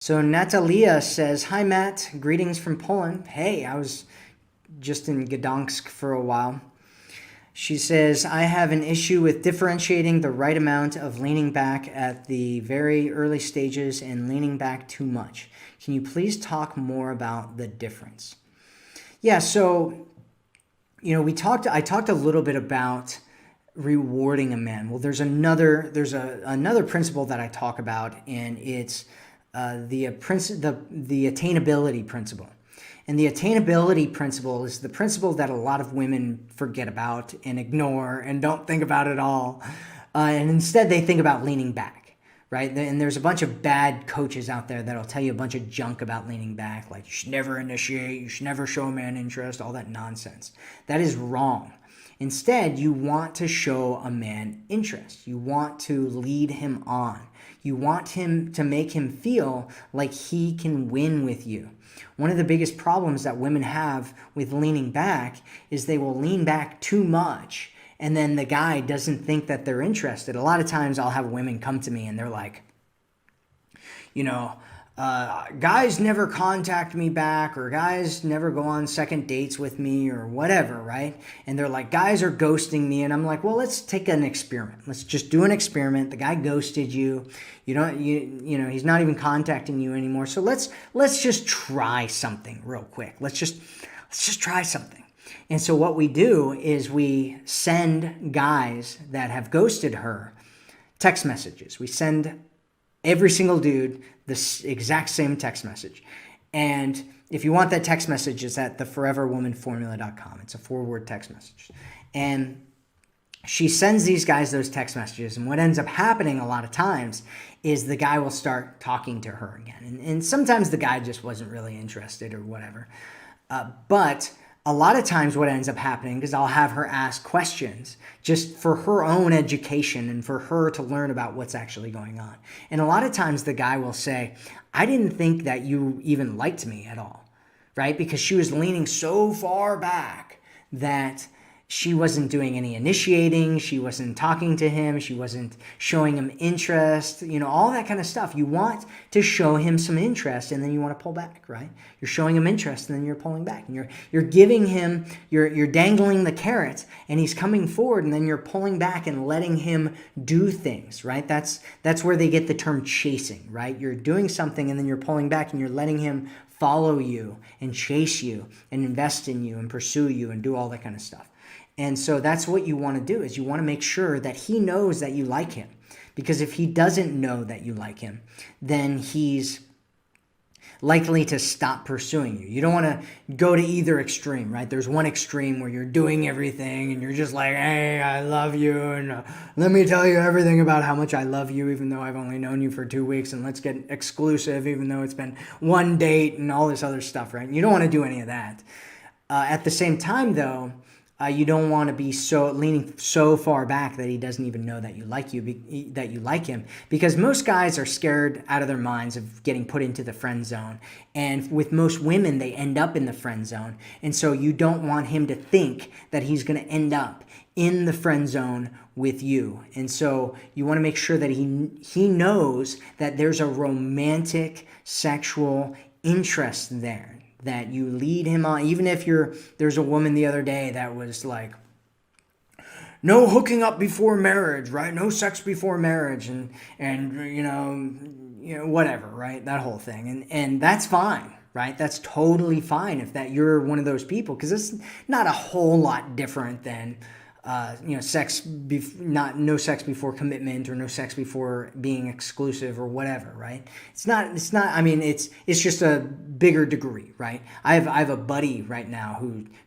So Natalia says, "Hi Matt, greetings from Poland. Hey, I was just in Gdansk for a while." She says, "I have an issue with differentiating the right amount of leaning back at the very early stages and leaning back too much. Can you please talk more about the difference?" Yeah, so I talked a little bit about rewarding a man. Well, there's another principle that I talk about, and it's the attainability principle. And the attainability principle is the principle that a lot of women forget about and ignore and don't think about at all. And instead, they think about leaning back, right? And there's a bunch of bad coaches out there that'll tell you a bunch of junk about leaning back, like you should never initiate, you should never show a man interest, all that nonsense. That is wrong. Instead, you want to show a man interest. You want to lead him on. You want him to make him feel like he can win with you. One of the biggest problems that women have with leaning back is they will lean back too much, and then the guy doesn't think that they're interested. A lot of times I'll have women come to me and they're like, you know, guys never contact me back, or guys never go on second dates with me, or whatever, right? And they're like, guys are ghosting me. And I'm like, well, let's take an experiment. Let's just do an experiment. The guy ghosted you. He's not even contacting you anymore. So let's just try something real quick. Let's just try something. And so what we do is we send guys that have ghosted her text messages. We send every single dude the exact same text message. And if you want that text message, it's at theforeverwomanformula.com. It's a 4-word text message. And she sends these guys those text messages. And what ends up happening a lot of times is the guy will start talking to her again. And sometimes the guy just wasn't really interested or whatever. But a lot of times what ends up happening is I'll have her ask questions just for her own education and for her to learn about what's actually going on. And a lot of times the guy will say, I didn't think that you even liked me at all, right? Because she was leaning so far back that she wasn't doing any initiating. She wasn't talking to him. She wasn't showing him interest, all that kind of stuff. You want to show him some interest, and then you want to pull back, right? You're showing him interest, and then you're pulling back. And you're giving him, you're dangling the carrot, and he's coming forward, and then you're pulling back and letting him do things, right? That's where they get the term chasing, right? You're doing something, and then you're pulling back, and you're letting him follow you and chase you and invest in you and pursue you and do all that kind of stuff. And so that's what you want to do, is you want to make sure that he knows that you like him. Because if he doesn't know that you like him, then he's likely to stop pursuing you. You don't want to go to either extreme, right? There's one extreme where you're doing everything and you're just like, hey, I love you, and let me tell you everything about how much I love you, even though I've only known you for 2 weeks, and let's get exclusive, even though it's been one date and all this other stuff, right? You don't want to do any of that. At the same time, though, you don't want to be leaning so far back that he doesn't even know that you like him, because most guys are scared out of their minds of getting put into the friend zone. And with most women, they end up in the friend zone. And so you don't want him to think that he's going to end up in the friend zone with you. And so you want to make sure that he knows that there's a romantic sexual interest there, that you lead him on. Even if there's a woman the other day that was like, no hooking up before marriage, right? No sex before marriage, and whatever, right? That whole thing. And that's fine, right? That's totally fine if that you're one of those people, because it's not a whole lot different than no sex before commitment, or no sex before being exclusive, or whatever, right? It's not, I mean, it's just a bigger degree, right? I have a buddy right now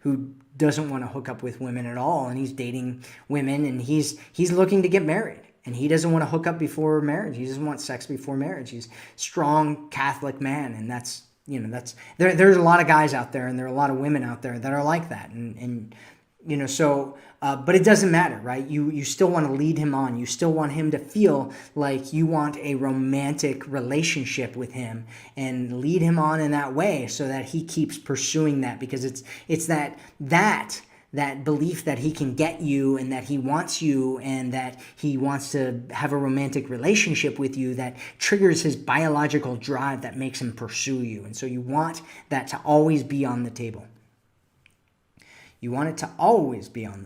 who doesn't want to hook up with women at all, and he's dating women, and he's looking to get married, and he doesn't want to hook up before marriage. He doesn't want sex before marriage. He's a strong Catholic man, and that's there's a lot of guys out there, and there are a lot of women out there that are like that, and but it doesn't matter, right? You still want to lead him on. You still want him to feel like you want a romantic relationship with him, and lead him on in that way so that he keeps pursuing that, because it's that that belief that he can get you and that he wants you and that he wants to have a romantic relationship with you that triggers his biological drive that makes him pursue you. And so you want that to always be on the table. You want it to always be on